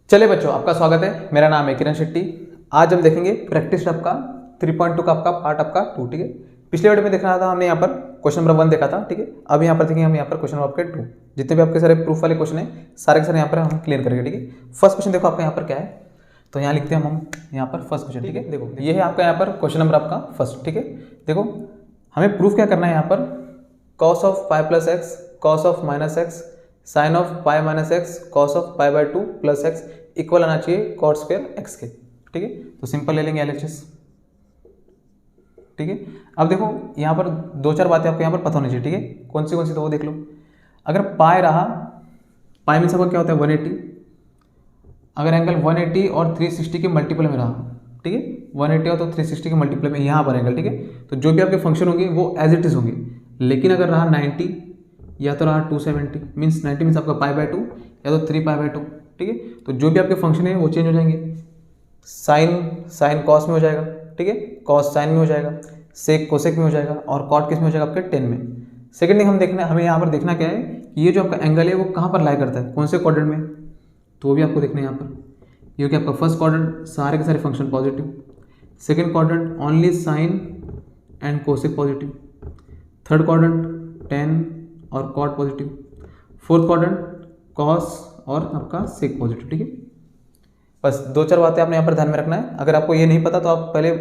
चलिए बच्चों, आपका स्वागत है। मेरा नाम है किरण शेट्टी। आज हम देखेंगे प्रैक्टिस आपका 3.2 का आपका पार्ट आपका 2। ठीक है, पिछले वीडियो में देखना था हमने यहाँ पर क्वेश्चन नंबर 1 देखा था। ठीक है, अब यहाँ पर देखेंगे हम यहाँ पर क्वेश्चन नंबर आपके 2। जितने भी आपके सारे प्रूफ वाले क्वेश्चन है सारे के सारे यहाँ पर हम क्लियर करेंगे। ठीक है, फर्स्ट क्वेश्चन देखो आपका यहाँ पर क्या है, तो यहाँ लिखते हैं हम यहाँ पर फर्स्ट क्वेश्चन। ठीक है, देखो ये है आपका यहाँ पर क्वेश्चन नंबर आपका फर्स्ट। ठीक है, देखो हमें प्रूफ क्या करना है यहाँ पर, cos of pi plus x, cos of minus x, sine of pi minus x, cos of pi by 2 plus x equal आना चाहिए cot स्क्वायर एक्स के। ठीक है, तो सिंपल ले लेंगे LHS। ठीक है, अब देखो यहाँ पर दो चार बातें आपको यहाँ पर पता होनी चाहिए। ठीक है, कौन सी तो वो देख लो। अगर पाई रहा, पाई मीन्स आपका क्या होता है 180। अगर एंगल 180 और 360 के मल्टीपल में रहा, ठीक है 180 और तो 360 के मल्टीपल में यहाँ पर एंगल, ठीक है, तो जो भी आपके फंक्शन होंगे वो एज इट इज होंगे। लेकिन अगर रहा 90 या तो रहा 270 मीन्स 90 मीन्स आपका पाई बाय 2 या तो 3 पाई बाय 2। ठीक है, तो जो भी आपके फंक्शन है वो चेंज हो जाएंगे। साइन कॉस में हो जाएगा, ठीक है, कॉस साइन में हो जाएगा, सेक कोसेक में हो जाएगा और कॉट किस में हो जाएगा आपके 10 में। सेकंड थिंग हमें यहाँ पर देखना क्या है कि ये जो आपका एंगल है वो कहाँ पर लाई करता है, कौन से क्वाड्रेंट में, तो वो भी आपको देखना है। यहाँ पर ये हो गया आपका फर्स्ट क्वाड्रेंट, सारे के सारे function positive. Second quadrant only sine and cosec positive. Third quadrant tan और cot positive. Fourth quadrant cos और आपका सेक पॉजिटिव। ठीक है, बस दो चार बातें आपने यहाँ पर ध्यान में रखना है। अगर आपको ये नहीं पता तो आप पहले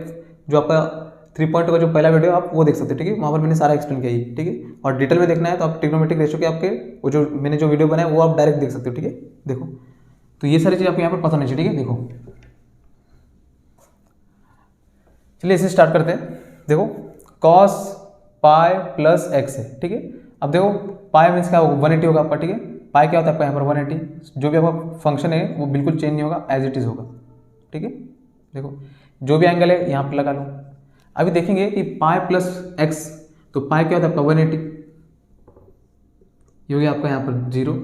जो आपका 3.2 का जो पहला वीडियो आप वो देख सकते हैं। ठीक है, वहाँ पर मैंने सारा एक्सप्लेन किया है। ठीक है, और डिटेल में देखना है तो आप ट्रिग्नोमेट्रिक रेशियो के आपके वो जो मैंने जो वीडियो बनाया वो आप डायरेक्ट देख सकते हो। ठीक है, देखो तो ये सारी चीज़ आपको यहाँ पर पता नहीं चाहिए। ठीक है, देखो चलिए इसे स्टार्ट करते हैं। देखो कॉस पाई प्लस एक्स है। ठीक है, अब देखो पाई मीन्स क्या होगा 180 होगा आपका। ठीक है, पाई क्या होता है आपका यहाँ पर 180। जो भी आपका फंक्शन है वो बिल्कुल चेंज नहीं होगा, एज इट इज होगा। ठीक है, देखो जो भी एंगल है यहाँ पर लगा लो। अभी देखेंगे कि पाई प्लस एक्स, तो पाई क्या होता है आपका 180, ये हो गया आपका यहाँ पर 0,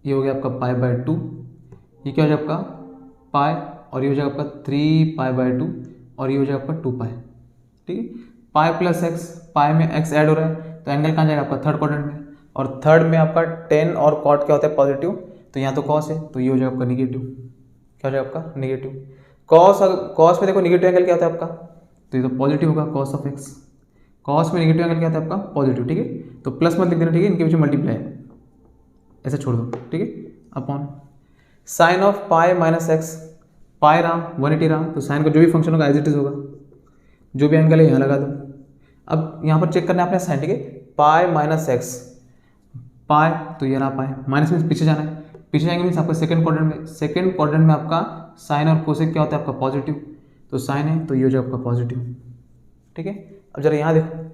ये हो गया आपका पाई बाय 2, ये क्या हो जाएगा आपका पाई और ये हो जाएगा आपका 3 पाई बाय 2 और ये हो जाएगा आपका 2 पाई। ठीक है, पाई प्लस एक्स, पाई में एक्स ऐड हो रहा है तो एंगल कहाँ जाएगा आपका थर्ड क्वाड्रेंट में, और थर्ड में आपका 10 और कॉट क्या होता है पॉजिटिव, तो यहाँ तो कॉस है तो ये हो जाएगा आपका निगेटिव। क्या हो जाएगा आपका निगेटिव। कॉस में देखो निगेटिव एंगल क्या होता है आपका, तो ये तो पॉजिटिव होगा कॉस ऑफ एक्स। कॉस में निगेटिव एंगल क्या होता है आपका पॉजिटिव। ठीक है, तो प्लस मत लिख देना। ठीक है, इनके बीच में मल्टीप्लाई है, ऐसे छोड़ दो। ठीक है, upon sine of pi minus x, pi रहा 180 रहा तो साइन का जो भी फंक्शन होगा एज इट इज होगा। जो भी एंगल है यहाँ लगा दो। अब यहाँ पर चेक करना है अपने साइन। ठीक है, पाई माइनस एक्स, पाई तो ये रहा पाई, माइनस में पीछे जाना है, पीछे जाएंगे मीन्स आपका सेकंड क्वाड्रेंट में। सेकंड क्वाड्रेंट में आपका साइन और कोसेक क्या होता है आपका पॉजिटिव, तो साइन है तो ये हो जाएगा आपका पॉजिटिव। ठीक है, अब जरा यहाँ देखो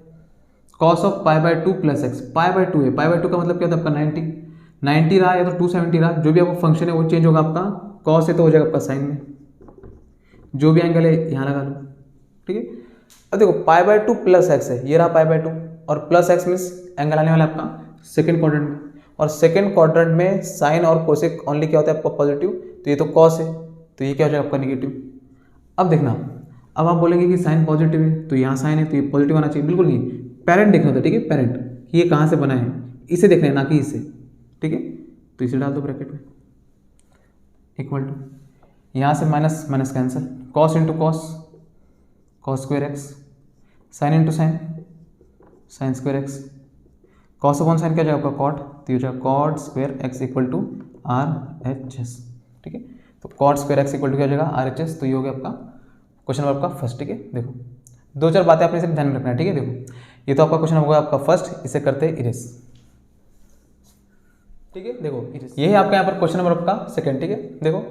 cos of pi by 2 plus x, pi by 2 है, पाई बाय 2 का मतलब क्या होता है आपका 90 रहा या तो 270 रहा, जो भी आपका फंक्शन है वो चेंज होगा आपका। कॉस है तो हो जाएगा आपका साइन में, जो भी एंगल है यहाँ लगा लो। ठीक है, अब देखो पाई बाय 2 प्लस एक्स है, ये रहा पाई बाय 2 और प्लस एक्स मीन्स एंगल आने वाला है आपका सेकंड क्वाड्रेंट में, और सेकंड क्वाड्रेंट में साइन और कोसेक ओनली क्या होता है आपका पॉजिटिव, तो ये तो कॉस है तो ये क्या हो जाएगा आपका निगेटिव। अब देखना, अब आप बोलेंगे कि साइन पॉजिटिव है तो यहाँ साइन है तो ये पॉजिटिव आना चाहिए, बिल्कुल नहीं, पेरेंट देखना होता है। ठीक है, पेरेंट ये कहाँ से बना है इसे देखना है ना कि इसे। ठीक है, तो इसे डाल दो ब्रैकेट में, इक्वल टू यहाँ से minus minus cancel, cos into cos, cos square x, sine into sine, sine square x, cos upon sine क्या जाएगा आपका कॉट, तो ये जाएगा cot square x equal to RHS। ठीक है, तो cot square x equal to क्या हो जाएगा RHS, तो ये हो गया आपका क्वेश्चन नंबर आपका फर्स्ट। ठीक है, देखो दो चार बातें आपने इसे ध्यान में रखना है। ठीक है, देखो ये तो आपका क्वेश्चन होगा आपका फर्स्ट, इसे करते हैं इरेज। ठीक है, देखो ये है आपका यहाँ पर क्वेश्चन नंबर आपका सेकंड। ठीक है, देखो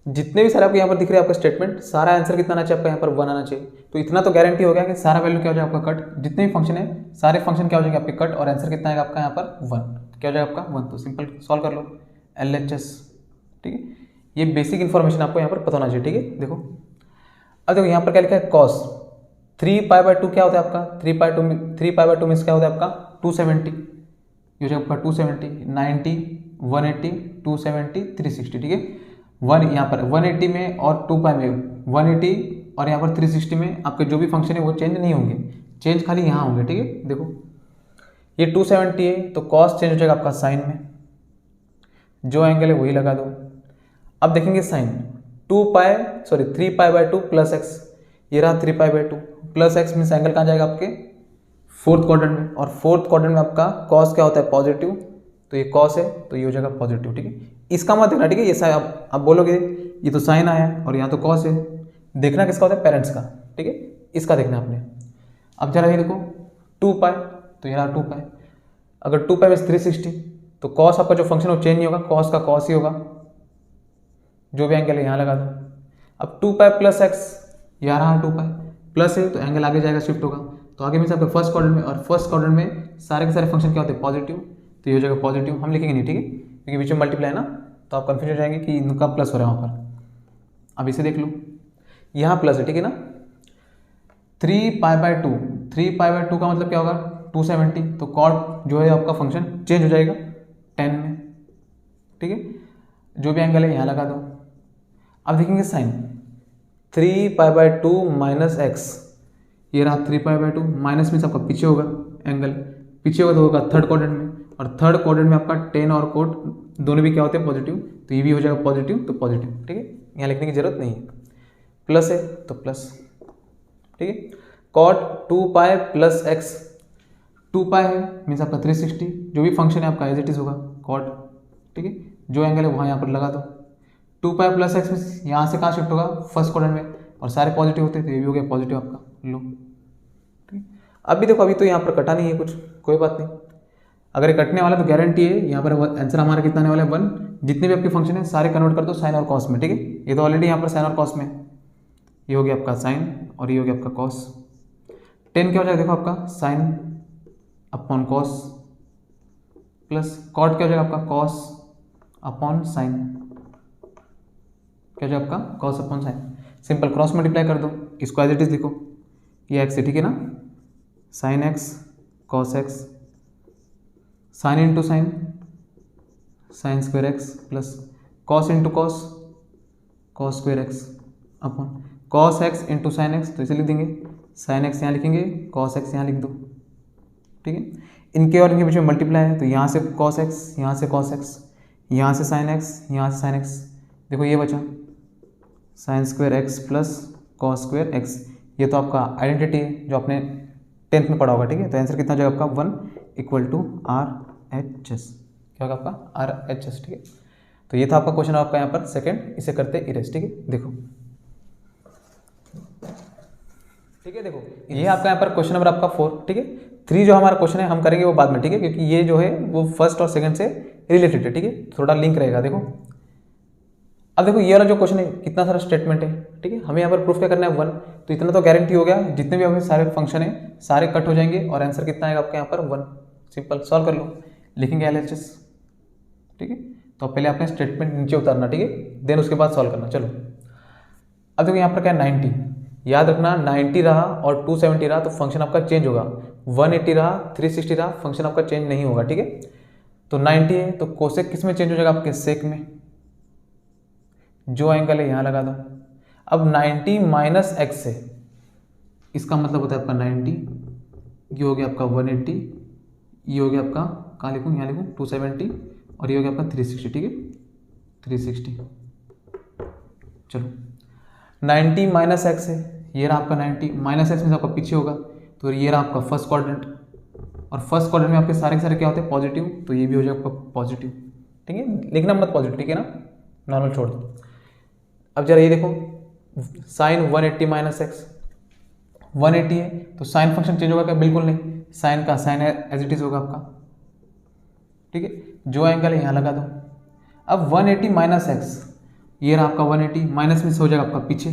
जितने भी सारे आपको यहाँ पर दिख रहे हैं आपका स्टेटमेंट, सारा आंसर कितना आना चाहिए आपका यहाँ पर 1 आना चाहिए। तो इतना तो गारंटी हो गया कि सारा वैल्यू क्या हो जाएगा आपका कट, जितने भी फंक्शन है सारे फंक्शन क्या हो जाएंगे आपके कट, और आंसर कितना आएगा आपका यहाँ पर 1, क्या हो जाएगा आपका 1। तो सिंपल सॉल्व कर लो LHS। ठीक है, ये बेसिक इन्फॉर्मेशन आपको यहाँ पर पता होना चाहिए। ठीक है, देखो अब देखो यहाँ पर क्या लिखा है कॉस 3 पाई बाय 2 क्या होता है आपका 3 पाई बाय 2 मीन्स क्या होता है आपका 270, ये हो जाएगा आपका 270, 90, 180, 270, 360। ठीक है, 1 यहाँ पर 180 में और 2 पाई में 180 और यहाँ पर 360 में आपके जो भी फंक्शन है वो चेंज नहीं होंगे, चेंज खाली यहाँ होंगे। ठीक है, देखो ये 270 है तो कॉस चेंज हो जाएगा आपका साइन में, जो एंगल है वही लगा दो। अब देखेंगे साइन 3π/2 प्लस एक्स, ये रहा 3π/2 प्लस एक्स मीन्स एंगल कहाँ जाएगा आपके फोर्थ क्वाड्रेंट में, और फोर्थ क्वाड्रेंट में आपका कॉस क्या होता है पॉजिटिव, तो ये कॉस है तो ये हो जाएगा पॉजिटिव। ठीक है, इसका मत देखना, ठीक है, ये साइन आप बोलोगे ये तो साइन आया और यहाँ तो कॉस है, देखना किसका होता है पेरेंट्स का। ठीक है, इसका देखना आपने। अब जरा ये देखो 2π, तो ये रहा 2π, अगर 2π मीन्स 360 तो कॉस आपका जो फंक्शन है वो चेंज नहीं होगा, कॉस का कॉस ही होगा, जो भी एंगल है यहाँ लगा दो। अब 2π प्लस एक्स, यहाँ रहा 2π प्लस है तो एंगल आगे जाएगा शिफ्ट होगा, तो आगे मीन्स आपके फर्स्ट क्वाड्रेंट में, और फर्स्ट क्वाड्रेंट में सारे के सारे फंक्शन क्या होते हैं पॉजिटिव, तो ये हो जाएगा पॉजिटिव, हम लिखेंगे नहीं, ठीक है, क्योंकि बीच में मल्टीप्लाई है ना, तो आप कंफ्यूज हो जाएंगे कि इनका प्लस हो रहा है वहाँ पर। अब इसे देख लो, यहाँ प्लस है, ठीक है ना, 3π/2, 3π/2 का मतलब क्या होगा 270, तो कॉट जो है आपका फंक्शन चेंज हो जाएगा 10 में। ठीक है, जो भी एंगल है यहाँ लगा दो। अब देखेंगे साइन 3π/2 माइनस एक्स, ये रहा 3π/2, माइनस मीन्स आपका पीछे होगा, एंगल पीछे होगा तो होगा थर्ड क्वाड्रेंट में, और थर्ड क्वाड्रेंट में आपका टेन और कोट दोनों भी क्या होते हैं पॉजिटिव, तो ये भी हो जाएगा पॉजिटिव तो पॉजिटिव। ठीक है, यहाँ लिखने की जरूरत नहीं है, प्लस है तो प्लस। ठीक है, कॉट 2π प्लस एक्स, 2π है मीन्स आपका 360, जो भी फंक्शन है आपका एज इट इज होगा कॉट। ठीक है, जो एंगल है वहाँ यहाँ पर लगा दो। 2π प्लस एक्स मीन्स यहाँ से कहाँ शिफ्ट होगा फर्स्ट क्वाड्रेंट में, और सारे पॉजिटिव होते हैं तो ये भी हो गया पॉजिटिव आपका, लो। ठीक है, अभी देखो अभी तो यहाँ पर कटा नहीं है कुछ, कोई बात नहीं, अगर ये कटने वाला तो गारंटी है यहाँ पर आंसर हमारा कितना आने वाला है 1। जितने भी आपके फंक्शन है सारे कन्वर्ट कर दो साइन और कॉस में। ठीक है, ये तो ऑलरेडी यहाँ पर साइन और कॉस में, ये हो गया आपका साइन और ये हो गया आपका कॉस। 10 क्या हो जाएगा देखो आपका sine upon cos, plus cot क्या हो जाएगा आपका कॉस अपॉन साइन, क्या हो जाएगा आपका cos upon sign. Simple cross multiply कर दो, इसको एज इट इज लिखो, ये एक्स है, ठीक है ना, sine x cos x, sine into sine, sine square x, plus cos into cos, cos square x upon cos x into sine x, तो इसे लिख देंगे साइन एक्स यहाँ लिखेंगे, कॉस एक्स यहाँ लिख दो। ठीक है, इनके और इनके बीच में मल्टीप्लाई है तो यहाँ से कॉस एक्स, यहाँ से कॉस एक्स, यहाँ से साइन एक्स, यहाँ से साइन एक्स, देखो ये बचा sign square x plus cos square x, ये तो आपका आइडेंटिटी है जो आपने 10th में पढ़ा होगा। ठीक है, तो आंसर कितना हो जाएगा आपका 1 = RHS, क्या होगा आपका RHS। ठीक है, तो ये था आपका क्वेश्चन आपका यहाँ पर सेकंड, इसे करते इरेज। ठीक है, देखो ठीक है, देखो ये आपका यहाँ पर क्वेश्चन नंबर आपका 4। ठीक है, 3 जो हमारा क्वेश्चन है हम करेंगे वो बाद में। ठीक है, क्योंकि ये जो है वो फर्स्ट और सेकंड से रिलेटेड है। ठीक है, थोड़ा लिंक रहेगा। देखो अब देखो ये वाला जो क्वेश्चन है कितना सारा स्टेटमेंट है। ठीक है, हमें यहाँ पर प्रूफ क्या करना है 1, तो इतना तो गारंटी हो गया, जितने भी आपके सारे फंक्शन है सारे कट हो जाएंगे और आंसर कितना आएगा आपके यहाँ पर 1। सिंपल सॉल्व कर लो, लिखेंगे LHS। ठीक है, तो पहले आपने स्टेटमेंट नीचे उतारना, ठीक है, देन उसके बाद सॉल्व करना। चलो अब देखो यहाँ पर क्या है 90, याद रखना 90 रहा और 270 रहा तो फंक्शन आपका चेंज होगा, 180 रहा 360 रहा फंक्शन आपका चेंज नहीं होगा। ठीक है, तो 90 है तो कोसेक किस में चेंज हो जाएगा आपके सेक में, जो एंगल है यहाँ लगा दो। अब 90 माइनस एक्स है, इसका मतलब होता है आपका 90, ये हो गया आपका 180, ये हो गया आपका कहाँ लिखूँ, यहाँ लिखूँ 270, और ये हो गया आपका 360। ठीक है, 360। चलो 90 माइनस एक्स है, ये रहा आपका 90 माइनस एक्स में आपका पीछे होगा, तो ये रहा आपका फर्स्ट क्वाड्रेंट, और फर्स्ट क्वाड्रेंट में आपके सारे के सारे क्या होते हैं पॉजिटिव, तो ये भी हो जाएगा आपका पॉजिटिव। ठीक है, लिखना मत पॉजिटिव, ठीक है ना, नॉर्मल छोड़ दो। अब जरा ये देखो साइन 180 माइनस एक्स, 180 है तो साइन फंक्शन चेंज होगा क्या, बिल्कुल नहीं, साइन का साइन एज इट इज होगा आपका। ठीक है, जो एंगल है यहाँ लगा दो। अब 180 माइनस एक्स, ये रहा आपका 180 माइनस में से हो जाएगा आपका पीछे।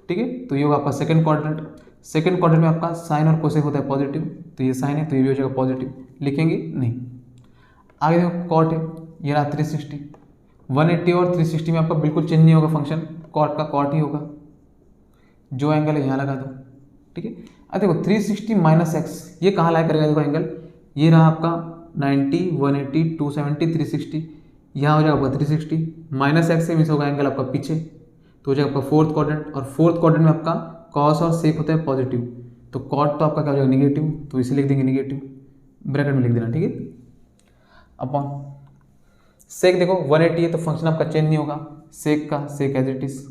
ठीक है, तो ये होगा आपका सेकंड क्वाड्रेंट, सेकंड क्वाड्रेंट में आपका साइन और कोसेक होता है पॉजिटिव, तो ये साइन है तो ये भी हो जाएगा पॉजिटिव, लिखेंगे नहीं। आगे देखो कॉट है, ये रहा 360, 180 और 360 में आपका बिल्कुल चेंज नहीं होगा फंक्शन, कॉट का कॉट ही होगा, जो एंगल है यहाँ लगा दो। ठीक है, अब देखो 360 माइनस एक्स, ये कहाँ लाया करेगा, देखो एंगल ये रहा आपका 90 180 270 360, यहाँ हो जाएगा आपका 360 माइनस एक्स से मिस होगा एंगल आपका पीछे, तो हो जाएगा आपका फोर्थ क्वाड्रेंट, और फोर्थ क्वाड्रेंट में आपका कॉस और सेक होता है पॉजिटिव, तो कॉट तो आपका क्या हो जाएगा निगेटिव, तो इसे लिख देंगे निगेटिव, ब्रैकेट में लिख देना। ठीक है, अपॉन सेक देखो 180 है तो फंक्शन आपका चेंज नहीं होगा, सेक का सेक एज इट इज,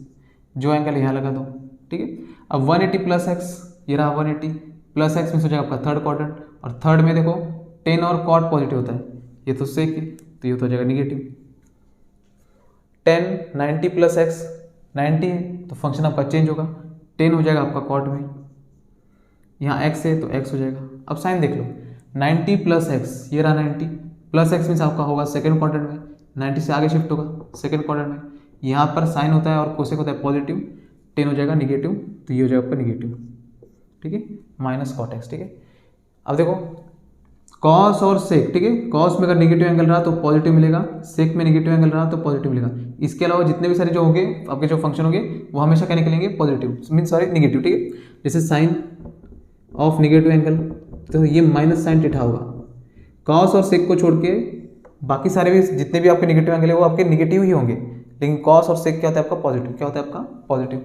जो एंगल यहाँ लगा दो, ठीक है। अब 180 प्लस एक्स, ये रहा 180 प्लस एक्स में हो जाएगा आपका थर्ड क्वाड्रेंट, और थर्ड में देखो टेन और कॉट पॉजिटिव होता है, ये तो सेक है तो ये तो हो जाएगा निगेटिव। 10 90 प्लस एक्स 90 है तो फंक्शन आपका चेंज होगा, 10 हो जाएगा आपका कॉट में, यहाँ एक्स है तो एक्स हो जाएगा। अब साइन देख लो, 90 प्लस एक्स, ये रहा 90 प्लस एक्स मीन्स आपका होगा सेकेंड क्वाड्रेंट में, 90 से आगे शिफ्ट होगा सेकेंड क्वाड्रेंट में, यहाँ पर साइन होता है और कोसेक होता है पॉजिटिव, 10 हो जाएगा निगेटिव, तो ये हो जाएगा आपका निगेटिव, ठीक है, माइनस कॉट एक्स, ठीक है। अब देखो कॉस और सेक, ठीक है, कॉस में अगर निगेटिव एंगल रहा तो पॉजिटिव मिलेगा, सेक में निगेटिव एंगल रहा तो पॉजिटिव मिलेगा। इसके अलावा जितने भी सारे जो होंगे आपके जो फंक्शन होंगे वो हमेशा क्या निकलेंगे, पॉजिटिव मीन सॉरी निगेटिव, ठीक है। जैसे साइन ऑफ निगेटिव एंगल तो ये माइनस साइन थीटा होगा। कॉस और सेक को छोड़ के बाकी सारे भी जितने भी आपके निगेटिव एंगल है वो आपके निगेटिव ही होंगे, लेकिन कॉस और सेक क्या होता है आपका पॉजिटिव, क्या होता है आपका पॉजिटिव।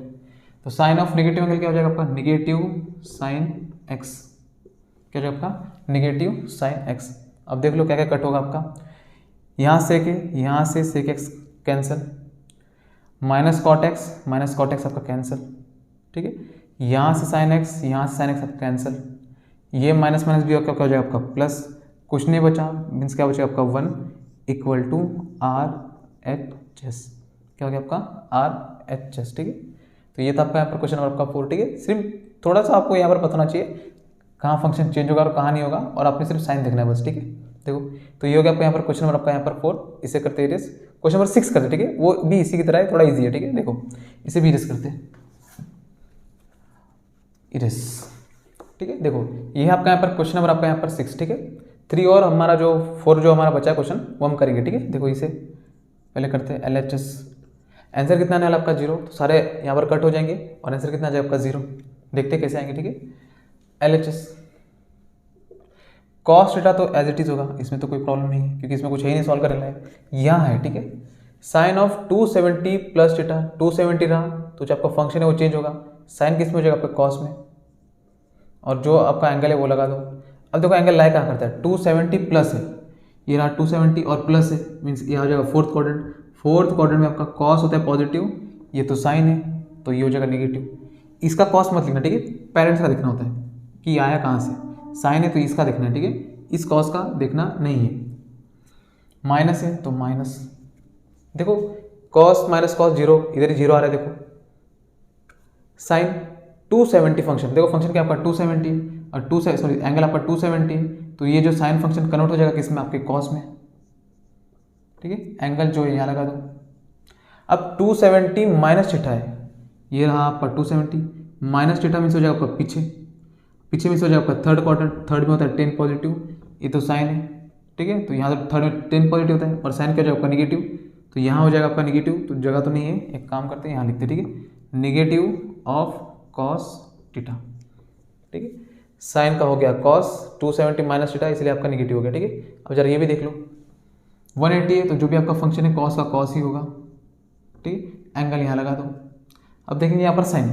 तो साइन ऑफ निगेटिव एंगल क्या हो जाएगा आपका, निगेटिव साइन एक्स, क्या हो जाएगा आपका निगेटिव साइन एक्स। अब देख लो क्या क्या कट होगा आपका, यहाँ सेक है, यहाँ से sec x cancel, minus cot x आपका कैंसिल, ठीक है। यहाँ से साइन एक्स, यहाँ से साइन एक्स आपका कैंसिल, ये माइनस माइनस भी आपका क्या हो जाएगा आपका प्लस, कुछ नहीं बचा मीन्स क्या बचेगा आपका 1 equal to R H S, क्या हो गया आपका आर एच एस, ठीक है। तो ये था आपका यहाँ पर क्वेश्चन नंबर आपका 4, ठीक है। सिर्फ थोड़ा सा आपको यहाँ पर पता होना चाहिए कहाँ फंक्शन चेंज होगा और कहाँ नहीं होगा, और आपने सिर्फ साइन देखना है बस, ठीक है। देखो तो ये हो गया आपका यहाँ पर क्वेश्चन नंबर आपका यहाँ पर 4, इसे करते हैं इरेज। क्वेश्चन नंबर 6 करते, ठीक है, वो भी इसी की तरह है, थोड़ा ईजी है, ठीक है। देखो इसे भी इरेज करते हैं, इरेज, ठीक है। देखो ये आपका यहाँ पर क्वेश्चन नंबर आपका यहाँ पर 6, ठीक है। 3 और हमारा जो 4 जो हमारा बचा है क्वेश्चन वो हम करेंगे, ठीक है। देखो इसे पहले करते हैं LHS, आंसर कितना आने वाला आपका 0, तो सारे यहाँ पर कट हो जाएंगे और आंसर कितना आ जाएगा आपका 0, देखते हैं कैसे आएंगे, ठीक है। LHS कॉस थीटा तो एज इट इज होगा, इसमें तो कोई प्रॉब्लम नहीं है क्योंकि इसमें कुछ है ही नहीं सॉल्व करने लायक, यहाँ है, ठीक है। साइन ऑफ 270 प्लस थीटा, 270 रहा तो जो आपका फंक्शन है वो चेंज होगा, साइन किस में हो जाएगा आपका कॉस में, और जो आपका एंगल है वो लगा दो। अब देखो एंगल लाइक क्या करता है, 270 प्लस है, ये रहा 270 और प्लस है मीन्स ये आ जाएगा फोर्थ क्वाड्रेंट, फोर्थ क्वाड्रेंट में आपका कॉस होता है पॉजिटिव, ये तो साइन है तो ये हो जाएगा नेगेटिव। इसका कॉस मत लिखना, ठीक है, पेरेंट्स का देखना होता है कि आया कहाँ से, साइन है तो इसका देखना है, ठीक है, इस कॉस का देखना नहीं है। माइनस है तो माइनस, देखो कॉस माइनस कॉस 0, इधर ही 0 आ रहा है, देखो साइन 270 फंक्शन, देखो फंक्शन क्या आपका 270 और एंगल आपका 270 है, तो ये जो साइन फंक्शन कन्वर्ट हो जाएगा किसमें, आपके कॉस में, ठीक है। एंगल जो है यहाँ लगा दो। अब 270 माइनस थीटा है, ये रहा आपका 270 माइनस थीटा मीन्स हो जाएगा आपका पीछे, पीछे मीन्स हो जाएगा आपका थर्ड क्वार्टर, थर्ड में होता है 10 पॉजिटिव, ये तो साइन है, ठीक है। तो यहाँ तो थर्ड में 10 पॉजिटिव होता है और साइन क्या हो जाएगा आपका निगेटिव, तो यहाँ हो जाएगा आपका निगेटिव, तो जगह तो नहीं है, एक काम करते हैं यहाँ लिखते हैं, ठीक है, निगेटिव ऑफ कॉस थीटा, ठीक है। साइन का हो गया कॉस 270 माइनस थीटा, इसलिए आपका निगेटिव हो गया, ठीक है। अब जरा ये भी देख लो 180 है तो जो भी आपका फंक्शन है कॉस का कॉस ही होगा, ठीक है, एंगल यहाँ लगा दो। अब देखेंगे यहाँ पर साइन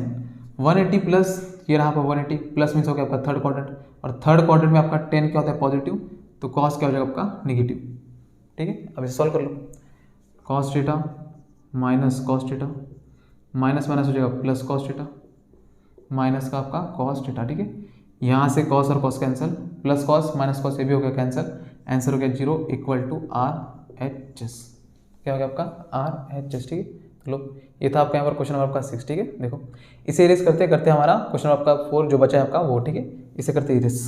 180 प्लस, ये रहा आपका 180 प्लस मीन्स हो गया आपका थर्ड क्वाड्रेंट, और थर्ड क्वाड्रेंट में आपका 10 क्या होता है पॉजिटिव, तो कॉस क्या हो जाएगा आपका निगेटिव, ठीक है। अब इसे सॉल्व कर लो, cos theta minus cos theta, minus minus हो जाएगा प्लस कॉस थीटा, माइनस का आपका कॉस थीटा, ठीक है। यहाँ से कॉस और cos cancel, plus cos minus cos ये भी हो गया कैंसिल, आंसर हो गया 0 इक्वल टू RHS, क्या हो गया आपका RHS, ठीक है। लो ये था आपका यहाँ पर क्वेश्चन नंबर आपका 6, ठीक है। देखो इसे इरेज करते करते हमारा क्वेश्चन नंबर आपका 4 जो बचा है आपका वो, ठीक है, इसे करते इरेज,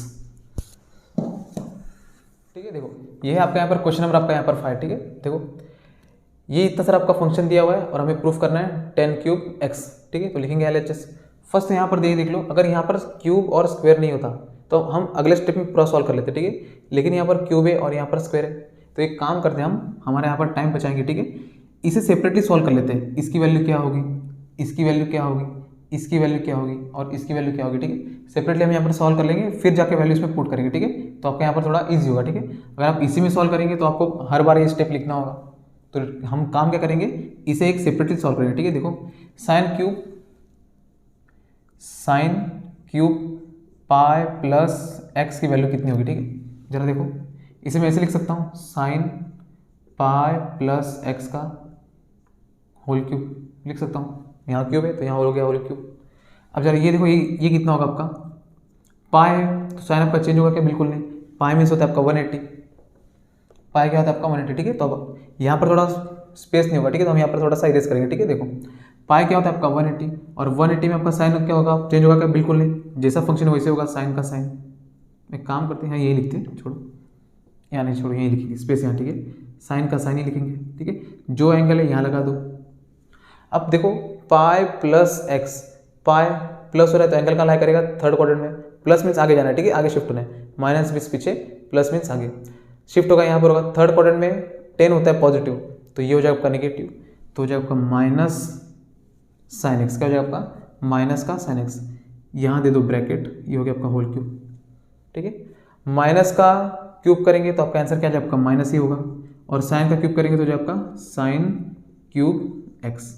ठीक है। देखो ये है आपका यहाँ पर क्वेश्चन नंबर आपका यहाँ पर 5, ठीक है। देखो ये इतना सारा आपका फंक्शन दिया हुआ है और हमें प्रूफ करना है 10 क्यूब x, ठीक है। तो लिखेंगे LHS, फर्स्ट यहाँ पर देख लो, अगर यहाँ पर क्यूब और स्क्वायर नहीं होता तो हम अगले स्टेप में पूरा सॉल्व कर लेते, ठीक है। लेकिन यहाँ पर क्यूब है और यहाँ पर स्क्वायर है, तो एक काम करते हैं हम, हमारे यहाँ पर टाइम बचाएंगे, ठीक है। इसे सेपरेटली सॉल्व कर लेते हैं, इसकी वैल्यू क्या होगी, इसकी वैल्यू क्या होगी, इसकी वैल्यू क्या होगी और इसकी वैल्यू क्या होगी, ठीक है। सेपरेटली हम यहाँ पर सॉल्व कर लेंगे, फिर जाके वैल्यू इसमें पुट करेंगे, ठीक है। तो आपका यहाँ पर थोड़ा ईजी होगा, ठीक है। अगर आप इसी में सॉल्व करेंगे तो आपको हर बार ये स्टेप लिखना होगा, तो हम काम क्या करेंगे, इसे एक सेपरेटली सॉल्व करेंगे, ठीक है। देखो sign cube pi plus x की वैल्यू कितनी होगी, ठीक है। जरा देखो इसे मैं ऐसे लिख सकता हूँ, साइन पाई प्लस एक्स का होल क्यूब लिख सकता हूँ, यहाँ क्यूब है तो यहाँ हो गया होल क्यूब। अब जरा ये देखो, ये कितना होगा आपका, पाई है तो साइन आपका चेंज होगा क्या, बिल्कुल नहीं। पाई मीन्स होता है आपका 180, पाई क्या होता है आपका 180, ठीक है। तो अब यहाँ पर थोड़ा स्पेस नहीं होगा, ठीक है, तो हम यहाँ पर थोड़ा सा इरेज करेंगे, ठीक है। देखो पाई क्या होता है आपका 180, और 180 में आपका साइन क्या होगा, चेंज होगा क्या, बिल्कुल नहीं। जैसा फंक्शन वैसे होगा, साइन का साइन। एक काम करते हैं, यही लिखते हैं, छोड़ो यहाँ नहीं, छोड़ो यही लिखेंगे, स्पेस यहाँ, ठीक है। साइन का साइन ही लिखेंगे, ठीक है। जो एंगल है यहाँ लगा दो। अब देखो पाई प्लस एक्स, पाई प्लस हो रहा है तो एंगल कहाँ लाई करेगा, थर्ड क्वाड्रेंट में। प्लस मीन्स आगे जाना है, ठीक है, आगे शिफ्ट होना है। माइनस मीन्स पीछे, प्लस मीन्स आगे शिफ्ट होगा, यहाँ पर होगा थर्ड क्वाड्रेंट में 10 होता है पॉजिटिव, तो ये हो जाएगा आपका नेगेटिव, तो हो जाएगा आपका माइनस साइन एक्स। क्या हो जाएगा आपका, माइनस का साइन एक्स। यहाँ दे दो ब्रैकेट, ये हो गया आपका होल क्यूब, ठीक है। माइनस का क्यूब करेंगे तो आपका आंसर क्या है, आपका माइनस ही होगा, और साइन का क्यूब करेंगे तो जो आपका साइन क्यूब एक्स।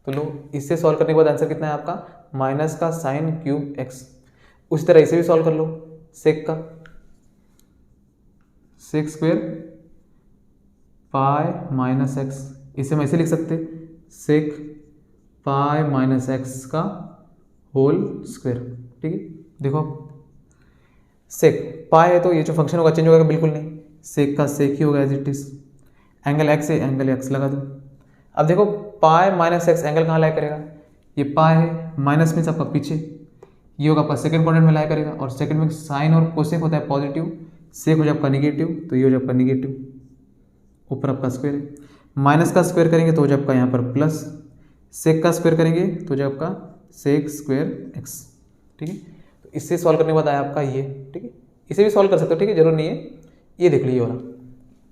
तो लो, इससे सॉल्व करने के बाद आंसर कितना है आपका, माइनस का साइन क्यूब एक्स। उसी तरह इसे भी सॉल्व कर लो, सेक का, sec square pi minus x, इसे हम ऐसे लिख सकते, सेक पाई माइनस एक्स का होल स्क्वायर, ठीक है। देखो सेक पाई है तो ये जो फंक्शन होगा चेंज होगा बिल्कुल नहीं, सेक का सेक ही होगा as it is. Angle x है, एंगल एक्स लगा दो। अब देखो पाई माइनस एक्स एंगल कहाँ लाई करेगा, ये पाई है, माइनस मीन्स आपका पीछे, ये होगा आपका सेकंड क्वाड्रेंट में लाई करेगा, और सेकंड में साइन और कोसेक होता है पॉजिटिव, सेक हो जाए आपका निगेटिव, तो ये हो जाए आपका निगेटिव, ऊपर आपका स्क्वायर है। माइनस का स्क्वायर करेंगे तो हो जाए आपका यहाँ पर प्लस, सेक का स्क्वायर करेंगे तो हो जाए आपका सेक स्क्वायर एक्स, ठीक है। तो इससे सॉल्व करने के बाद आया आपका ये, ठीक है। इसे भी सॉल्व कर सकते हो, ठीक है, जरूर नहीं है, ये देख लीजिए वाला,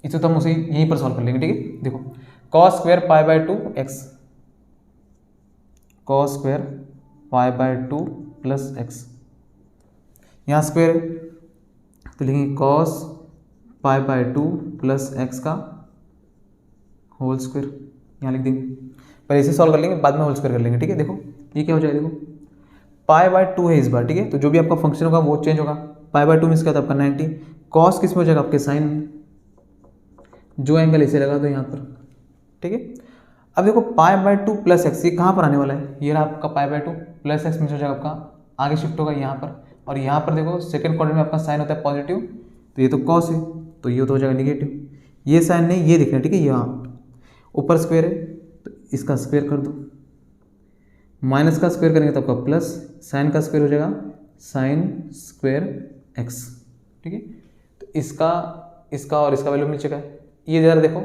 इसे तो हम उसे यहीं पर सॉल्व कर लेंगे, ठीक है। देखो cos square pi by 2 x, cos square pi by 2 plus x, यहाँ स्क्वायर है तो लिखेंगे cos pi by 2 plus x का होल स्क्वायर, यहाँ लिख देंगे। पहले इसे सॉल्व कर लेंगे, बाद में होल स्क्वायर कर लेंगे, ठीक है। देखो ये क्या हो जाएगा, देखो पाई बाय 2 है इस बार, ठीक है, तो जो भी आपका फंक्शन होगा वो चेंज होगा। पाई बाय 2 मीन्स क्या होता है आपका 90, कॉस किस में हो जाएगा आपके साइन में, जो एंगल इसे लगा दो यहाँ पर, ठीक है। अब देखो पाई बाय 2 प्लस एक्स, ये कहाँ पर आने वाला है, ये रहा आपका पाई बाय 2 प्लस एक्स मीन्स हो जाएगा आपका आगे शिफ्ट होगा यहाँ पर, और यहाँ पर देखो सेकंड क्वाड्रेंट में आपका साइन होता है पॉजिटिव, तो ये तो कॉस है तो ये तो हो जाएगा निगेटिव, ये साइन नहीं ये दिख रहा है, ठीक है। यहाँ ऊपर स्क्वायर है तो इसका स्क्वायर कर दो, माइनस का स्क्वायर करेंगे तो आपका प्लस, साइन का स्क्वायर हो जाएगा साइन स्क्वायर एक्स, ठीक है। तो इसका और इसका वैल्यू मिल चुका है। ये जरा देखो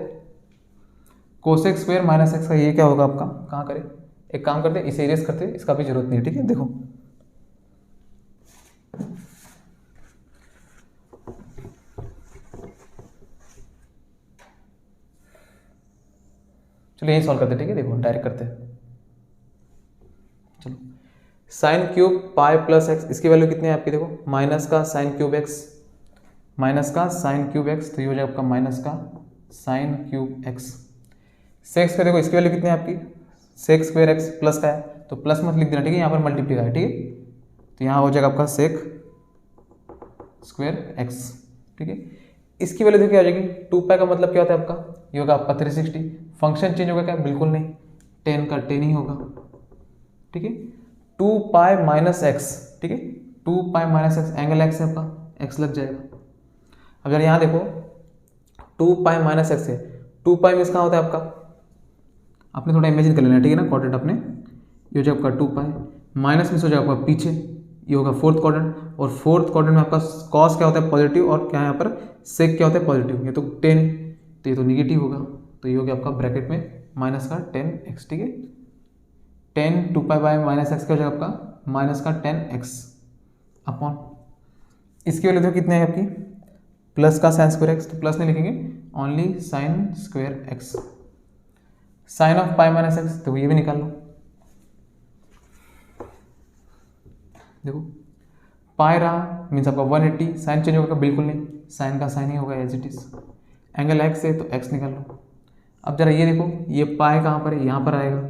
कोसेक स्क्वायर माइनस एक्स का ये क्या होगा आपका, कहाँ करें, एक काम करते हैं इसे इरेज करते हैं, इसका भी जरूरत नहीं है, ठीक है। देखो चलो यही सॉल्व करते हैं, ठीक है। देखो डायरेक्ट करते हैं, चलो sine cube pi plus x, इसकी वैल्यू कितनी है आपकी, देखो माइनस का साइन क्यूब एक्स, माइनस का साइन क्यूब एक्स, तो ये हो जाएगा आपका माइनस का sine cube x. Sec square देखो इसकी वैल्यू कितनी है आपकी, सेक स्क्वायर एक्स प्लस का है तो प्लस मत लिख देना, ठीक है, यहाँ पर मल्टीप्लाई है, ठीक है। तो यहाँ हो जाएगा आपका सेक स्क्वायर एक्स, ठीक है। इसकी वैल्यू देखो क्या हो जाएगी, 2 पाई का मतलब क्या होता है आपका, ये होगा आपका 360। फंक्शन चेंज होगा क्या, बिल्कुल नहीं, 10 का 10 ही होगा, ठीक है। 2 पाई माइनस एक्स, ठीक है, 2 पाई माइनस एक्स, एंगल एक्स है आपका, एक्स लग जाएगा। अब जरा यहाँ देखो 2 पाई माइनस एक्स है, 2 पाई मीन्स कहाँ होता है आपका, आपने थोड़ा इमेजिन कर लेना, ठीक है ना, क्वाड्रेंट अपने, ये हो जाएगा आपका 2 पाई, माइनस मीन्स हो जाएगा आपका पीछे, ये होगा फोर्थ क्वाड्रेंट, और फोर्थ क्वाड्रेंट में आपका कॉस क्या होता है पॉजिटिव, और क्या है यहाँ पर सेक क्या होता है पॉजिटिव, ये तो 10 तो ये तो निगेटिव होगा, तो ये हो गया आपका ब्रैकेट में माइनस का 10x, ठीक है। 10 2 पाई बाय माइनस एक्स क्या हो जाएगा आपका, माइनस का 10x अपॉन, इसकी वैल्यू देखो कितने है आपकी, प्लस का साइन स्क्वायर एक्स, तो प्लस नहीं लिखेंगे, only sine square x. Sine of pi minus x, तो ये भी निकाल लो, देखो पाई रहा मीन्स आपका 180, साइन चेंज होगा बिल्कुल नहीं, साइन का साइन ही होगा as it is. Angle x है तो एक्स निकाल लो। अब जरा ये देखो ये पाई कहाँ पर है, यहाँ पर आएगा,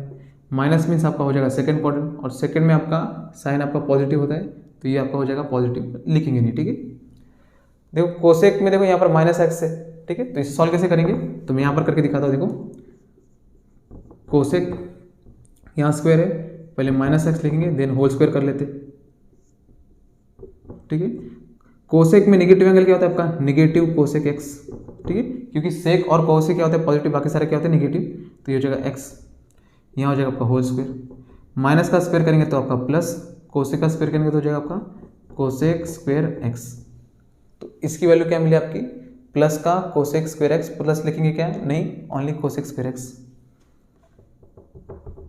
माइनस मीन्स आपका हो जाएगा सेकंड क्वाड्रेंट, और सेकंड में आपका साइन आपका पॉजिटिव होता है तो ये आपका हो जाएगा पॉजिटिव, लिखेंगे नहीं, ठीक है। देखो कोसेक में देखो यहाँ पर माइनस एक्स है, ठीक है, तो इसे सॉल्व कैसे करेंगे, तो मैं यहाँ पर करके दिखाता हूँ। देखो कोसेक यहाँ स्क्वायर है, पहले माइनस एक्स लिखेंगे देन होल स्क्वायर कर लेते, ठीक है। कोसेक में नेगेटिव एंगल क्या होता है आपका, नेगेटिव कोसेक एक्स, ठीक है, क्योंकि सेक और कोसेक क्या होता है पॉजिटिव, बाकी सारे क्या होते हैं नेगेटिव, तो ये हो जाएगा एक्स, यहाँ हो जाएगा आपका होल स्क्वायर, माइनस का स्क्वायर करेंगे तो आपका प्लस, कोसेक का स्क्वायर करेंगे तो हो जाएगा आपका कोसेक स्क्वायर एक्स। तो इसकी वैल्यू क्या मिली आपकी, प्लस का कोसेक स्क्वायर एक्स, प्लस लिखेंगे क्या नहीं, only cosec square x,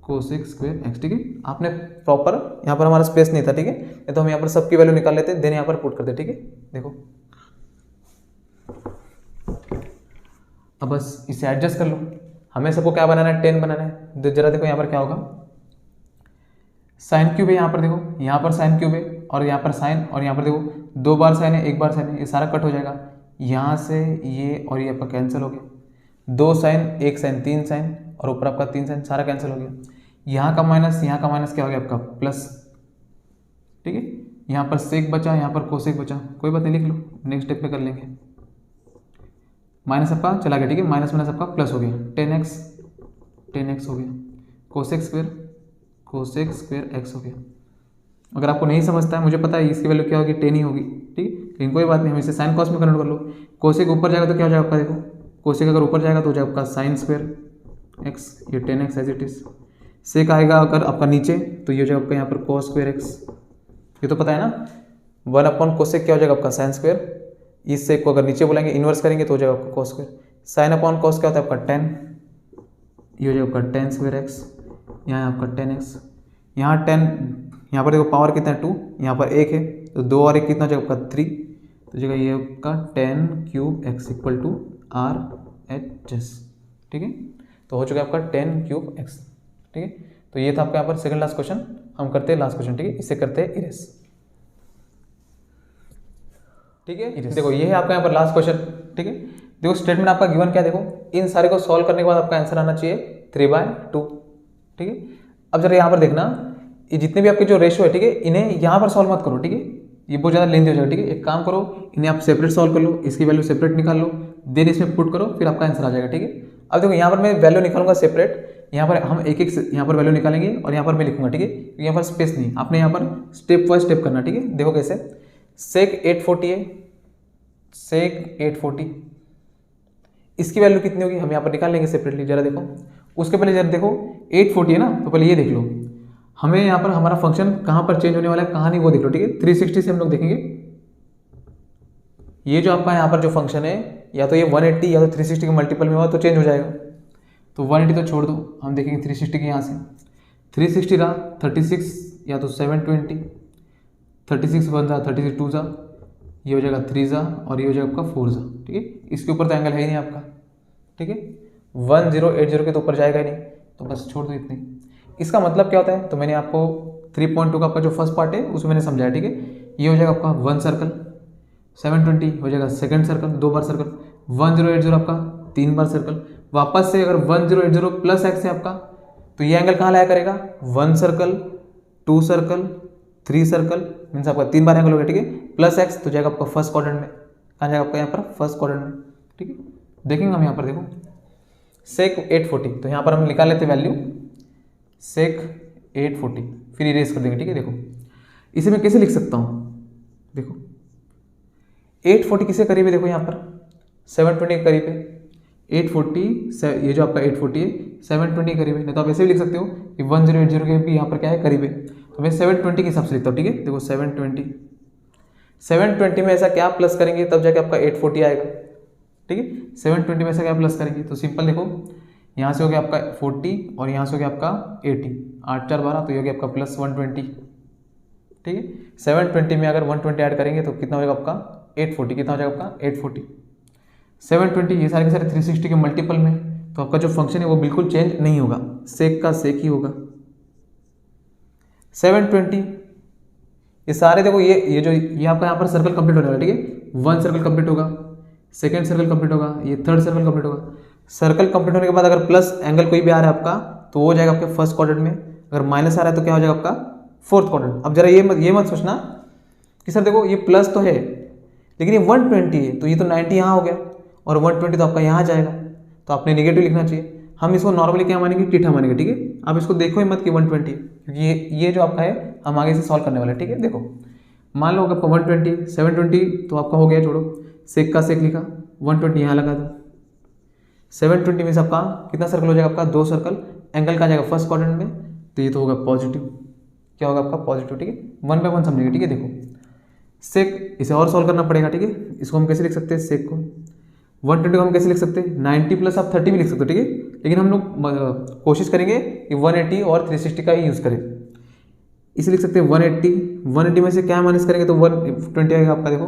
cosec square x, ठीक है। आपने प्रॉपर यहाँ पर हमारा स्पेस नहीं था, ठीक है, तो हम यहाँ पर सबकी वैल्यू निकाल लेते हैं देन यहाँ पर पुट करते, ठीक है। देखो अब बस इसे एडजस्ट कर लो, हमें सबको क्या बनाना है, 10 बनाना है। जरा देखो यहाँ पर क्या होगा, साइन क्यूब है, यहाँ पर देखो यहाँ पर साइन क्यूब है और यहाँ पर साइन, और यहाँ पर देखो 2 बार साइन है 1 बार साइन है, ये सारा कट हो जाएगा, यहाँ से ये और ये आपका कैंसिल हो गया, 2 साइन 1 साइन 3 साइन और ऊपर आपका 3 साइन, सारा कैंसिल हो गया, यहाँ का माइनस क्या हो गया आपका प्लस, ठीक है। यहाँ पर सेक बचा, यहाँ पर कोसेक बचा, कोई बात नहीं लिख लो, नेक्स्ट स्टेप पे कर लेंगे। माइनस आपका चला गया, ठीक है, माइनस माइनस आपका प्लस हो गया, 10x हो गया, कोसेक स्क्वायर एक्स हो गया। अगर आपको नहीं समझता है, मुझे पता है इसकी वैल्यू क्या होगी, 10 ही होगी, ठीक है, लेकिन कोई बात नहीं, हम इसे साइन कॉस में कन्वर्ट कर लो। कोसेक ऊपर जाएगा तो क्या हो जाएगा आपका, देखो कोसेक अगर ऊपर जाएगा तो हो जाएगा आपका साइन स्क्वायर एक्स, ये 10x एज इट इज। सेक आएगा अगर आपका नीचे तो ये हो जाएगा आपका यहाँ पर कोस स्क्वायर एक्स, ये तो पता है ना, 1 कोसेक क्या हो जाएगा आपका साइन स्क्वायर, इस सेक को अगर नीचे बोलेंगे इन्वर्स करेंगे तो हो जाएगा आपका cos square, sign upon cos क्या होता है आपका 10, ये हो जाएगा आपका 10 स्क्वायर एक्स, यहाँ आपका 10x, यहाँ 10, यहाँ पर देखो पावर कितना है 2, यहाँ पर 1 है तो 2 और 1 कितना हो जाएगा आपका 3, तो जगह ये आपका 10 cube x equal to RHS, ठीक है। तो हो चुका है आपका 10 क्यूब एक्स, ठीक है। तो ये था आपका यहाँ पर सेकंड लास्ट क्वेश्चन, हम करते हैं लास्ट क्वेश्चन, ठीक है, इसे करते हैं इरेज, ठीक है। देखो ये है आपका यहाँ पर लास्ट क्वेश्चन, ठीक है। देखो स्टेटमेंट आपका गिवन क्या है, देखो इन सारे को सॉल्व करने के बाद आपका आंसर आना चाहिए 3/2, ठीक है। अब जरा यहाँ पर देखना, ये जितने भी आपके जो रेशो है, ठीक है, इन्हें यहाँ पर सॉल्व मत करो, ठीक है, ये बहुत ज़्यादा लेंथी हो जाएगा, ठीक है। एक काम करो, इन्हें आप सेपरेट सॉल्व कर लो, इसकी वैल्यू सेपरेट निकाल लो, देन इसमें पुट करो, फिर आपका आंसर आ जाएगा, ठीक है। अब देखो यहाँ पर मैं वैल्यू निकालूंगा सेपरेट, यहाँ पर हम एक यहाँ पर वैल्यू निकालेंगे और यहाँ पर मैं लिखूंगा, ठीक है, क्योंकि यहाँ पर स्पेस नहीं, आपने यहाँ पर स्टेप बाय स्टेप करना, ठीक है। देखो कैसे, सेक 840 है, सेक 840, इसकी वैल्यू कितनी होगी हम यहाँ पर निकाल लेंगे सेपरेटली, जरा देखो। उसके पहले जरा देखो 840 है ना, तो पहले ये देख लो, हमें यहाँ पर हमारा फंक्शन कहाँ पर चेंज होने वाला है, कहाँ नहीं वो देख लो, ठीक है। 360 से हम लोग देखेंगे, ये जो आपका यहाँ पर जो फंक्शन है, या तो ये 180 या तो 360 के मल्टीपल में हुआ तो चेंज हो जाएगा, तो 180 तो छोड़ दो, हम देखेंगे 360 के यहाँ से, 360 रहा 36 या तो 720, 36 1 जा 36 2 जा, ये हो जाएगा 3 जा और ये हो जाएगा आपका 4 जा, ठीक है। इसके ऊपर तो एंगल है ही नहीं आपका, ठीक है, 1080 के तो ऊपर जाएगा ही नहीं, तो बस छोड़ दो इतनी। इसका मतलब क्या होता है, तो मैंने आपको 3.2 का आपका जो फर्स्ट पार्ट है उसमें मैंने समझाया, ठीक है। ये हो जाएगा आपका 1 सर्कल, 720 हो जाएगा सेकंड सर्कल 2 बार सर्कल, 1080 आपका 3 बार सर्कल, वापस से अगर 1080 प्लस एक्स है आपका, तो ये एंगल कहाँ लाया करेगा, 1 सर्कल 2 सर्कल 3 सर्कल, मीन्स आपका 3 बार एंगल हो गया, ठीक है, प्लस एक्स तो जाएगा आपका फर्स्ट क्वाड्रेंट में, कहाँ जाएगा आपका यहाँ पर फर्स्ट क्वाड्रेंट में, ठीक है। देखेंगे हम यहाँ पर, देखो सेक 840, तो यहाँ पर हम निकाल लेते वैल्यू सेक 840, फिर इरेज कर देंगे, ठीक है। देखो इसे मैं कैसे लिख सकता हूँ, देखो 840 किसके करीब है, देखो यहाँ पर 720 के करीब है, 840 ये जो आपका 840 है 720 के करीब है, नहीं तो आप ऐसे भी लिख सकते हो कि 1080 के भी यहाँ पर क्या है करीब है, तो मैं 720 के हिसाब से लिखता हूँ, ठीक है। देखो 720 में ऐसा क्या प्लस करेंगे तब जाके आपका 840 आएगा, ठीक है। 720 में ऐसा क्या प्लस करेंगे, तो सिंपल देखो, यहाँ से हो गया आपका 40 और यहाँ से हो गया आपका 80, 8 4 12, तो ये हो गया आपका प्लस 120, ठीक है। 720 में अगर 120 ऐड करेंगे तो कितना हो जाएगा आपका 840, कितना हो जाएगा आपका 840, 720 ये सारे के सारे 360 के मल्टीपल में, तो आपका जो फंक्शन है वो बिल्कुल चेंज नहीं होगा, सेक का सेक ही होगा। 720 ये सारे देखो, ये जो ये आपका यहाँ पर सर्कल कंप्लीट हो जाएगा, ठीक है। 1 सर्कल कंप्लीट होगा, सेकेंड सर्कल कंप्लीट होगा, ये थर्ड सर्कल कंप्लीट होगा। सर्कल कंप्लीट होने के बाद अगर प्लस एंगल कोई भी आ रहा है आपका, तो वो हो जाएगा आपके फर्स्ट क्वाड्रेंट में, अगर माइनस आ रहा है तो क्या हो जाएगा आपका फोर्थ क्वाड्रेंट। अब जरा ये मत सोचना कि सर देखो ये प्लस तो है लेकिन ये 120 है, तो ये तो 90 यहाँ हो गया और 120 तो आपका यहाँ जाएगा, तो आपने नेगेटिव लिखना चाहिए। हम इसको नॉर्मली क्या मानेंगे, टीठा मानेंगे। ठीक है, आप इसको देखो ही मत कि 120 क्योंकि ये जो आपका है हम आगे से सॉल्व करने वाले हैं। ठीक है, देखो मान लो आपका 120 720 तो आपका हो गया, छोड़ो सेक का सेक लिखा, 120 यहाँ लगा दो। 720 में से आपका कितना सर्कल हो जाएगा, आपका 2 सर्कल। एंगल का जाएगा फर्स्ट क्वाड्रेंट में, तो ये तो होगा पॉजिटिव। क्या होगा आपका पॉजिटिव। ठीक है, 1 बाय 1 समझेंगे। ठीक है, देखो सेक इसे और सॉल्व करना पड़ेगा। ठीक है, इसको हम कैसे लिख सकते हैं, सेक को 120 को हम कैसे लिख सकते हैं, 90 प्लस आप 30 भी लिख सकते हो। ठीक है, लेकिन हम लोग कोशिश करेंगे कि 180 और 360 का ही यूज़ करें। इसे लिख सकते हैं 180 में से क्या माइनस करेंगे तो 120 आएगा आपका। देखो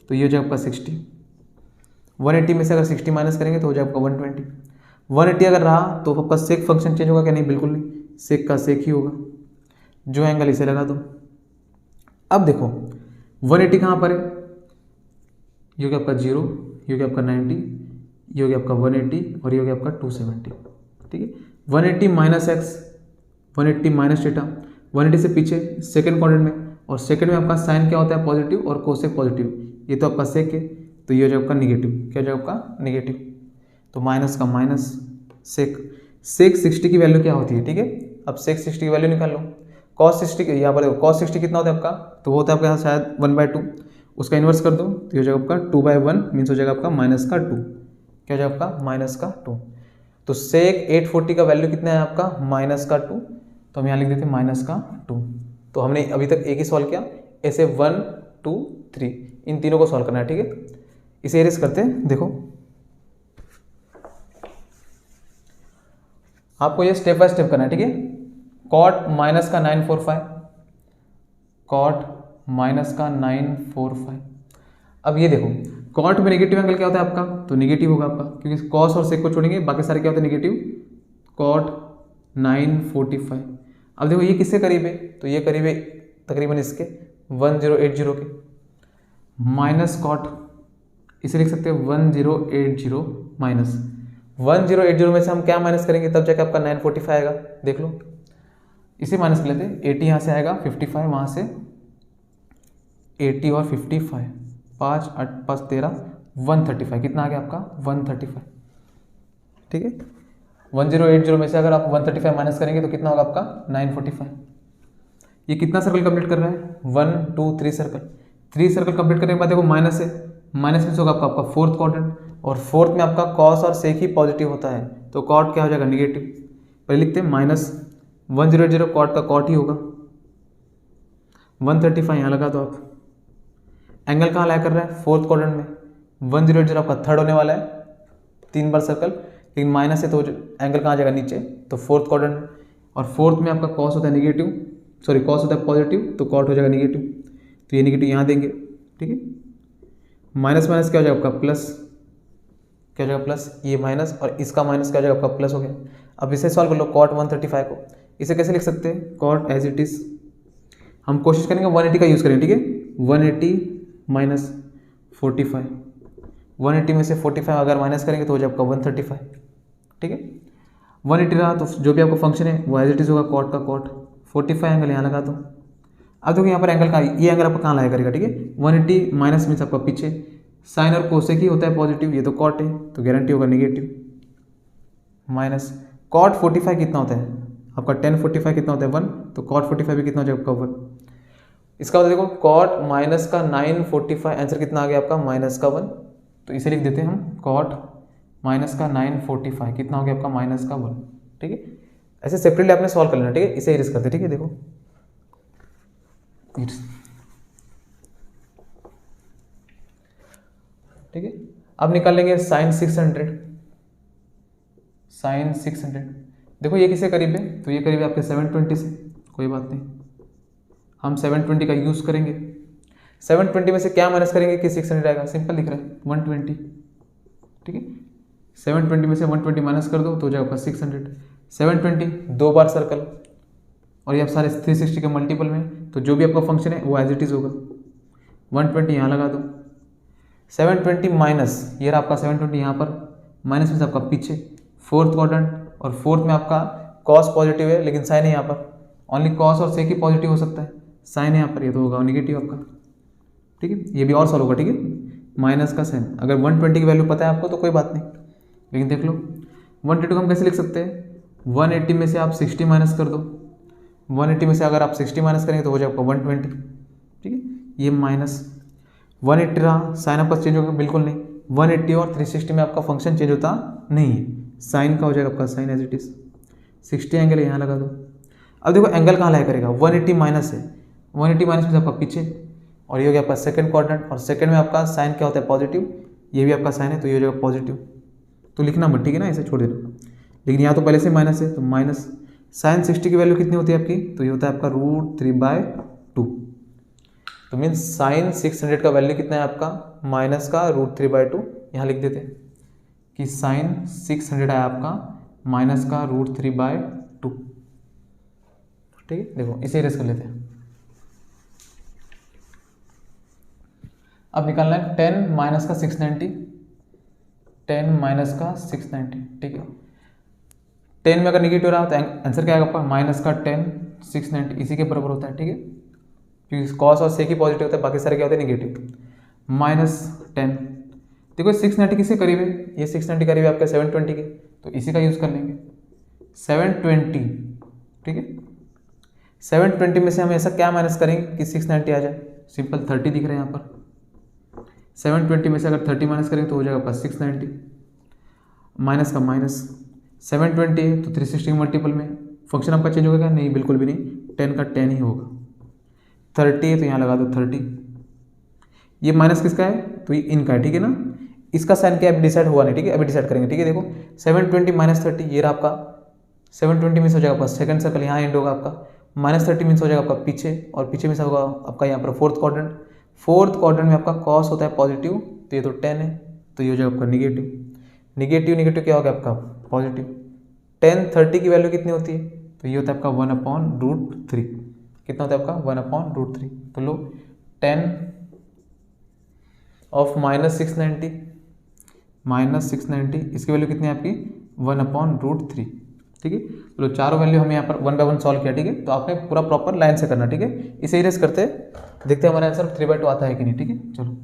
तो ये हो जाएगा आपका 60। 180 में से अगर 60 माइनस करेंगे तो हो जाएगा आपका 120। 180 अगर रहा तो आपका सेक फंक्शन चेंज होगा क्या, नहीं बिल्कुल नहीं, सेक का सेक ही होगा। जो एंगल इसे लगा दो। अब देखो 180 कहाँ पर है, ये हो गया आपका 0, ये हो गया आपका 90, ये हो गया आपका 180 और ये हो गया आपका 270। ठीक है, 180 माइनस एक्स, 180 माइनस थीटा, 180 से पीछे सेकंड क्वाड्रेंट में, और सेकंड में आपका साइन क्या होता है, पॉजिटिव, और कोसेक पॉजिटिव। ये तो आपका सेक है, तो ये हो जाएगा आपका निगेटिव। क्या हो जाएगा आपका निगेटिव, तो माइनस का माइनस सेक। सेक 60 की वैल्यू क्या होती है। ठीक है, अब सेक 60 की वैल्यू निकाल लो। कॉस 60 यहाँ पर देखो, कॉस 60 कितना होता है आपका, तो वो होता है आपके यहाँ शायद 1/2। उसका इन्वर्स कर दो तो ये हो जाएगा आपका 2/1 मीन्स हो जाएगा आपका माइनस का 2। क्या हो जाएगा आपका माइनस का 2। तो सेक 840 का वैल्यू कितना है आपका, माइनस का 2। तो हम यहाँ लिख देते हैं माइनस का 2। तो हमने अभी तक एक ही सॉल्व किया, ऐसे 1 2 3 इन तीनों को सॉल्व करना है। ठीक है, इसे एरेस करते हैं। देखो आपको ये स्टेप बाय स्टेप करना है। ठीक है, कॉट माइनस का 945, कॉट माइनस का 945। अब ये देखो कॉट में नेगेटिव एंगल क्या होता है आपका, तो नेगेटिव होगा आपका, क्योंकि कॉस और सेक को छोड़ेंगे बाकी सारे क्या होते हैं नेगेटिव। कॉट 945। अब देखो ये किससे करीब है, तो ये करीब है तकरीबन इसके 1080 के। माइनस कॉट इसे लिख सकते हैं 1080 माइनस 1080 में से हम क्या माइनस करेंगे तब जाके आपका 945 आएगा। देख लो इसे माइनस कर लेते हैं, 80 यहाँ से आएगा, 55 वहाँ से 80 और 55, 5 8 5 13 135। कितना आ गया आपका 135। ठीक है, 1080 में से अगर आप 135 माइनस करेंगे तो कितना होगा आपका 945। ये कितना सर्कल कंप्लीट कर रहा है, 1 2 3 सर्कल। 3 सर्कल कंप्लीट करने के बाद देखो माइनस है, माइनस में से होगा आपका फोर्थ क्वाड्रेंट, और फोर्थ में आपका कॉस और सेक ही पॉजिटिव होता है, तो कॉट क्या हो जाएगा निगेटिव। पहले लिखते हैं माइनस 100 कॉट का कॉट ही होगा। 135 यहाँ लगा दो आप। एंगल कहाँ लाया कर रहा है, फोर्थ क्वाड्रेंट में। 100 आपका थर्ड होने वाला है 3 बार सर्कल, लेकिन माइनस है तो एंगल कहाँ जाएगा नीचे, तो फोर्थ क्वाड्रेंट। और फोर्थ में आपका कॉस होता है निगेटिव, सॉरी कॉस होता है पॉजिटिव, तो कॉट हो जाएगा निगेटिव, तो ये निगेटिव यहाँ देंगे। ठीक है, माइनस माइनस क्या हो जाएगा आपका प्लस, क्या हो जाएगा प्लस, ये माइनस और इसका माइनस क्या हो जाएगा आपका प्लस हो गया। अब इसे सॉल्व कर लो कॉट 135 को। इसे कैसे लिख सकते हैं, कॉट एज इट इज। हम कोशिश करेंगे 180 का यूज़ करें। ठीक है, 180 माइनस 45, 180 में से 45 अगर माइनस करेंगे तो हो जाएगा आपका 135। ठीक है, 180 रहा तो जो भी आपका फंक्शन है वो एज इट इज होगा, कॉट का कॉट। 45 एंगल यहाँ लगा दो। अब देखो यहाँ पर एंगल का ये एंगल आपका कहाँ लाया करेगा। ठीक है, 180 माइनस मीन्स आपका पीछे, साइन और कोसेक ही होता है पॉजिटिव, ये तो कॉट है तो गारंटी होगा निगेटिव। माइनस कॉट 45 कितना होता है आपका, 1045 कितना होता है 1, तो कॉट 45 भी कितना हो जाएगा आपका 1। इसका मतलब देखो कॉट माइनस का 945, आंसर कितना आ गया आपका माइनस का 1। तो इसे लिख देते हैं हम, कॉट माइनस का 945 कितना हो गया आपका माइनस का 1। ठीक है, ऐसे सेपरेटली आपने सॉल्व कर लेना। ठीक है, इसे इरेज करते। ठीक है, देखो ठीक है, अब निकाल लेंगे साइन 600, साइन 600। देखो ये किससे करीब है, तो ये करीब है आपके 720 से। कोई बात नहीं, हम 720 का यूज़ करेंगे। 720 में से क्या माइनस करेंगे कि 600 आएगा, सिंपल लिख रहा है 120। ठीक है, 720 में से 120 माइनस कर दो तो हो जाएगा आपका 600। 720 2 बार सर्कल, और ये आप सारे 360 के मल्टीपल में, तो जो भी आपका फंक्शन है वो एज इट इज़ होगा। 120 यहाँ लगा दो। 720 माइनस, ये रहा आपका 720 यहाँ पर, माइनस में से आपका पीछे फोर्थ क्वाड्रेंट, और फोर्थ में आपका कॉस पॉजिटिव है लेकिन साइन है यहाँ पर, ओनली कॉस और सेक ही पॉजिटिव हो सकता है, साइन है यहाँ पर, ये तो होगा निगेटिव आपका। ठीक है, ये भी और सॉल्व होगा। ठीक है, माइनस का साइन, अगर 120 की वैल्यू पता है आपको तो कोई बात नहीं, लेकिन देख लो 132 को हम कैसे लिख सकते हैं, 180 में से आप 60 माइनस कर दो, 180 में से अगर आप 60 माइनस करेंगे तो हो जाएगा 120, ठीक है। ये माइनस 180 रहा, साइन आपका चेंज होगा बिल्कुल नहीं, 180 और 360 में आपका फंक्शन चेंज होता नहीं है, साइन का हो जाएगा आपका sine as it is, 60 angle यहाँ लगा दो। अब देखो एंगल कहाँ लाया करेगा, 180 माइनस है, 180 माइनस में से आपका पीछे, और ये हो गया आपका सेकंड क्वाड्रेंट, और सेकंड में आपका साइन क्या होता है पॉजिटिव, ये भी आपका साइन है तो ये हो जाएगा पॉजिटिव, तो लिखना मत, ठीक है ना, ऐसे छोड़ देना। लेकिन यहाँ तो पहले से माइनस है तो माइनस साइन 60 की वैल्यू कितनी होती है आपकी, तो ये होता है आपका √3/2, तो मीन्स साइन 600 का वैल्यू कितना है आपका, माइनस का √3/2, यहाँ लिख देते हैं कि साइन 600 है आपका माइनस का √3/2, ठीक है। देखो इसे इरेज कर लेते हैं। अब निकालना है 10 माइनस का 690, 10 माइनस का 690, ठीक है। 10 में अगर निगेटिव रहा तो आंसर क्या आएगा आपका, माइनस का 10 690 इसी के बराबर होता है, ठीक है, क्योंकि कॉस और सेक ही पॉजिटिव होता है, बाकी सारे क्या होते हैं निगेटिव। -10, देखो 690 किसके करीब है, ये 690 करीब है आपके 720 के, तो इसी का यूज़ कर लेंगे 720, ठीक है। 720 में से हम ऐसा क्या माइनस करेंगे कि 690 आ जाए, सिंपल 30 दिख रहे हैं यहाँ पर, 720 में से अगर 30 माइनस करेंगे तो हो जाएगा आपका 690, माइनस का माइनस 720 है तो 360 के मल्टीपल में फंक्शन आपका चेंज होगा क्या, नहीं बिल्कुल भी नहीं, 10 का 10 ही होगा। 30 है तो यहाँ लगा दो 30, ये माइनस किसका है, तो ये इनका है, ठीक है ना, इसका साइन क्या अभी डिसाइड हुआ नहीं, ठीक है, अभी डिसाइड करेंगे, ठीक है। देखो 720 माइनस 30 ये रहा आपका, 720 मीन्स हो जाएगा आपका सेकंड सर्कल यहाँ एंड होगा आपका, -30 मीन्स हो जाएगा आपका पीछे, और पीछे मीन्स होगा आपका यहाँ पर फोर्थ क्वाड्रेंट में आपका कॉस होता है पॉजिटिव, तो ये तो 10 है तो ये हो जाएगा आपका निगेटिव क्या हो गया आपका पॉजिटिव। 10 30 की वैल्यू कितनी होती है, तो ये होता है आपका 1/√3, कितना होता है आपका 1/√3, तो लो 10 ऑफ -690 इसकी वैल्यू कितनी है आपकी 1/√3, ठीक है। तो चारों वैल्यू हम यहाँ पर 1 बाय 1 सॉल्व किया, ठीक है। तो आपने पूरा प्रॉपर लाइन से करना, ठीक है। इसे इरेज करते देखते हैं हमारा आंसर 3/2 आता है कि नहीं, ठीक है। चलो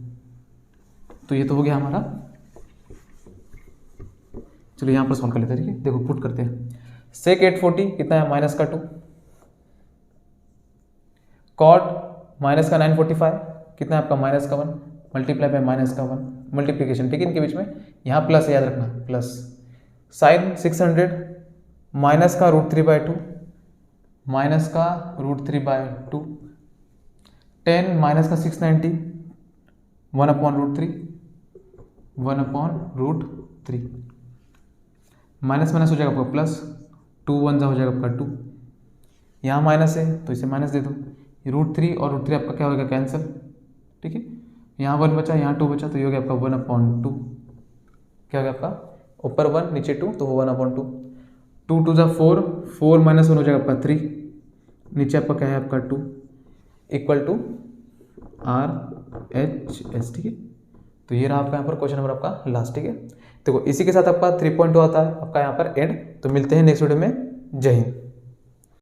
तो ये तो हो गया हमारा, चलो यहाँ पर सॉल्व कर लेते हैं, ठीक है। देखो पुट करते हैं, सेक 840 कितना है -2, कॉट -945 कितना है आपका -1, मल्टीप्लाई बाय -1 मल्टीप्लीकेशन, ठीक है, इनके बीच में यहाँ प्लस याद रखना प्लस, साइन 600 माइनस का √3/2 10 माइनस का 690 1/√3 माइनस माइनस हो जाएगा आपका प्लस, 2 1 हो जाएगा आपका 2, यहाँ माइनस है तो इसे माइनस दे दो, √3 और √3 आपका क्या होगा कैंसिल, ठीक है। यहाँ 1 बचा, यहाँ 2 बचा, तो ये हो गया आपका 1/2, क्या हो गया आपका ऊपर 1 नीचे 2 तो 1/2, 2 2 जा 4, 4 - 1 हो जाएगा आपका 3, नीचे आपका क्या है आपका 2 इक्वल टू RHS, ठीक है। तो ये रहा आपका यहाँ पर क्वेश्चन नंबर आपका लास्ट, ठीक है। देखो इसी के साथ आपका 3.2 आता है आपका यहाँ पर एंड। तो मिलते हैं नेक्स्ट वीडियो में, जय हिंद।